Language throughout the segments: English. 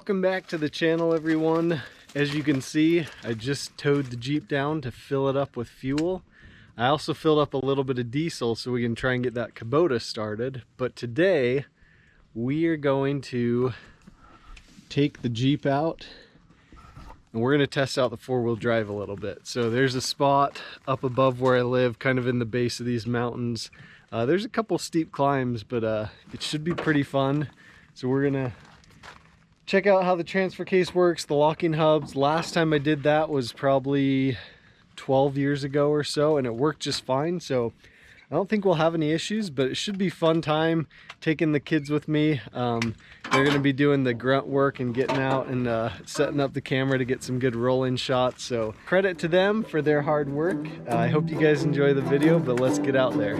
Welcome back to the channel, everyone. As you can see, I just towed the Jeep down to fill it up with fuel. I also filled up a little bit of diesel so we can try and get that Kubota started. But today we are going to take the Jeep out and we're going to test out the four-wheel drive a little bit. So there's a spot up above where I live, kind of in the base of these mountains. There's a couple steep climbs, but it should be pretty fun. So we're gonna check out how the transfer case works, the locking hubs. Last time I did that was probably 12 years ago or so, and it worked just fine. So I don't think we'll have any issues, but it should be a fun time taking the kids with me. They're gonna be doing the grunt work and getting out and setting up the camera to get some good roll-in shots. So credit to them for their hard work. I hope you guys enjoy the video, but let's get out there.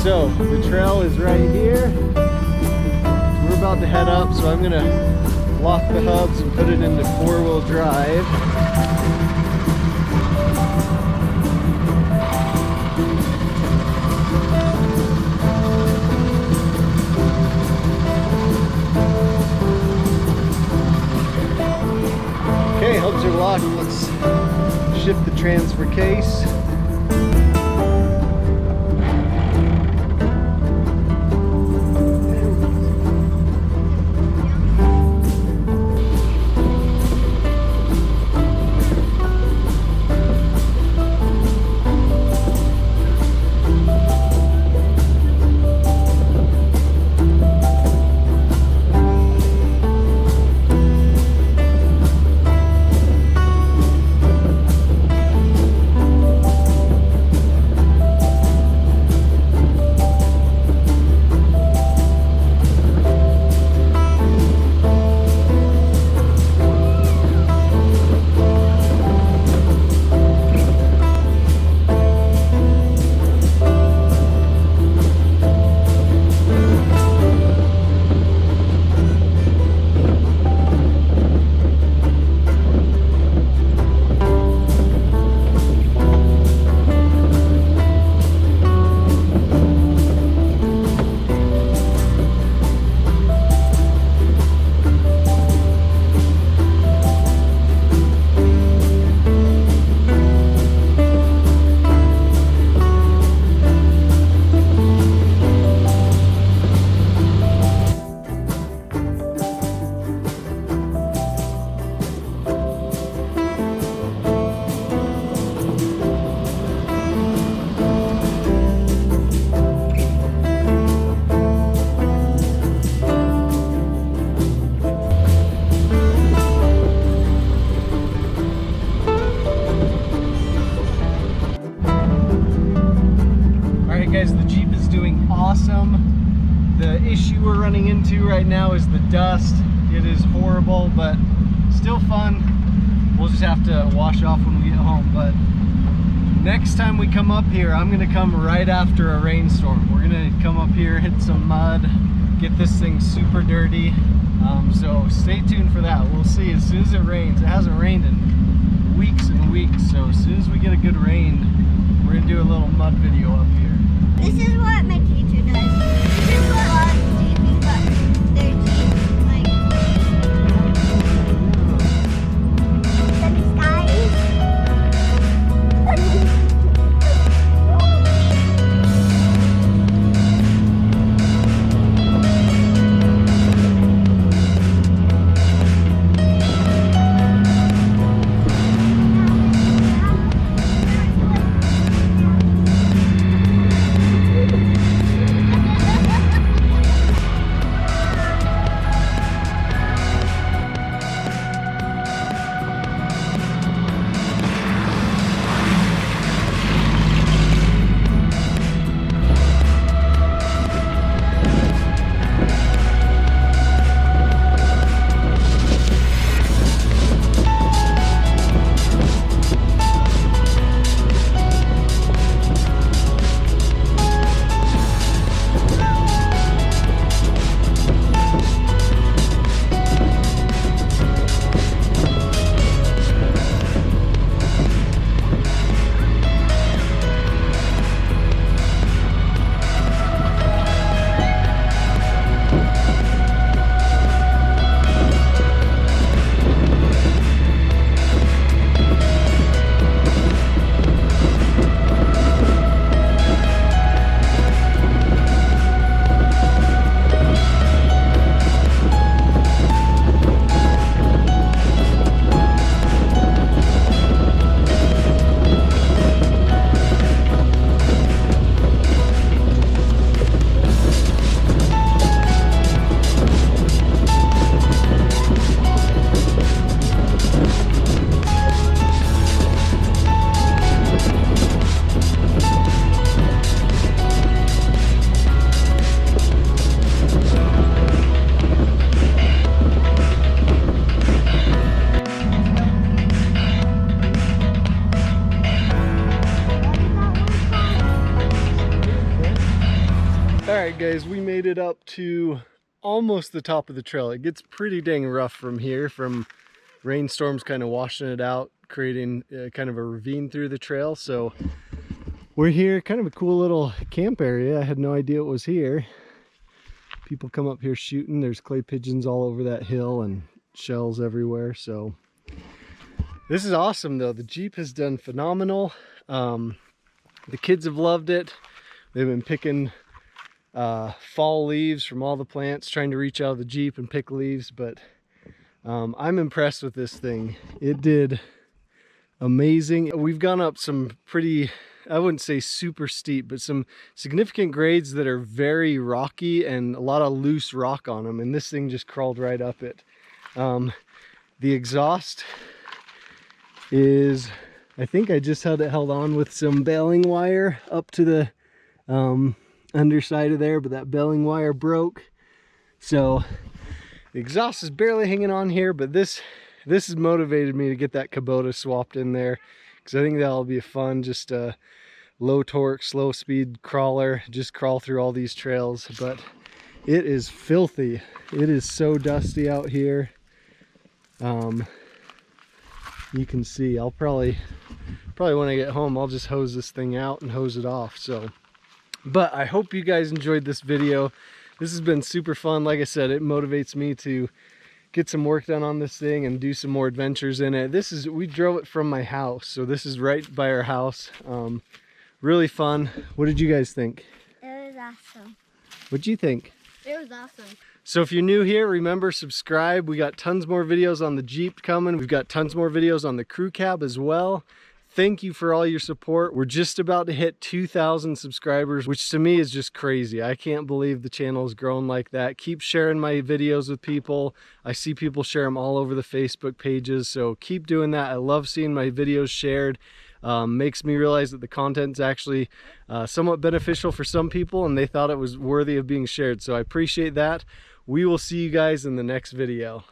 So the trail is right here. We're about to head up, so I'm gonna lock the hubs and put it into four-wheel drive. Okay, hubs are locked. Let's shift the transfer case. Guys, the Jeep is doing awesome. The issue we're running into right now is the dust. It is horrible, but still fun. We'll just have to wash off when we get home. But next time we come up here, I'm gonna come right after a rainstorm. We're gonna come up here, hit some mud, get this thing super dirty. So stay tuned for that. We'll see as soon as it rains. It hasn't rained in weeks and weeks, so as soon as we get a good rain, we're gonna do a little mud video up here. This is what my teacher does. This is what a lot of Jeeps, but they're Jeeps, like sunny skies. Alright guys, we made it up to almost the top of the trail. It gets pretty dang rough from here, from rainstorms kind of washing it out, creating kind of a ravine through the trail. So we're here, kind of a cool little camp area. I had no idea it was here. People come up here shooting. There's clay pigeons all over that hill and shells everywhere. So this is awesome though. The Jeep has done phenomenal. The kids have loved it. They've been picking fall leaves from all the plants, trying to reach out of the Jeep and pick leaves, but I'm impressed with this thing. It did amazing. We've gone up some pretty, I wouldn't say super steep, but some significant grades that are very rocky and a lot of loose rock on them, and this thing just crawled right up it. The exhaust is, I think I just had it held on with some baling wire up to the underside of there, but that baling wire broke, so the exhaust is barely hanging on here. But this has motivated me to get that Kubota swapped in there, because I think that'll be fun, just a low torque, slow speed crawler, just crawl through all these trails. But it is filthy. It is so dusty out here. You can see, I'll probably when I get home, I'll just hose this thing out and hose it off. So but I hope you guys enjoyed this video. This has been super fun. Like I said, it motivates me to get some work done on this thing and do some more adventures in it. We drove it from my house, so this is right by our house. Really fun. What did you guys think? It was awesome. What'd you think? It was awesome. So if you're new here, remember, subscribe. We got tons more videos on the Jeep coming. We've got tons more videos on the crew cab as well. Thank you for all your support. We're just about to hit 2,000 subscribers, which to me is just crazy. I can't believe the channel has grown like that. Keep sharing my videos with people. I see people share them all over the Facebook pages, so keep doing that. I love seeing my videos shared. Makes me realize that the content's actually somewhat beneficial for some people, and they thought it was worthy of being shared. So I appreciate that. We will see you guys in the next video.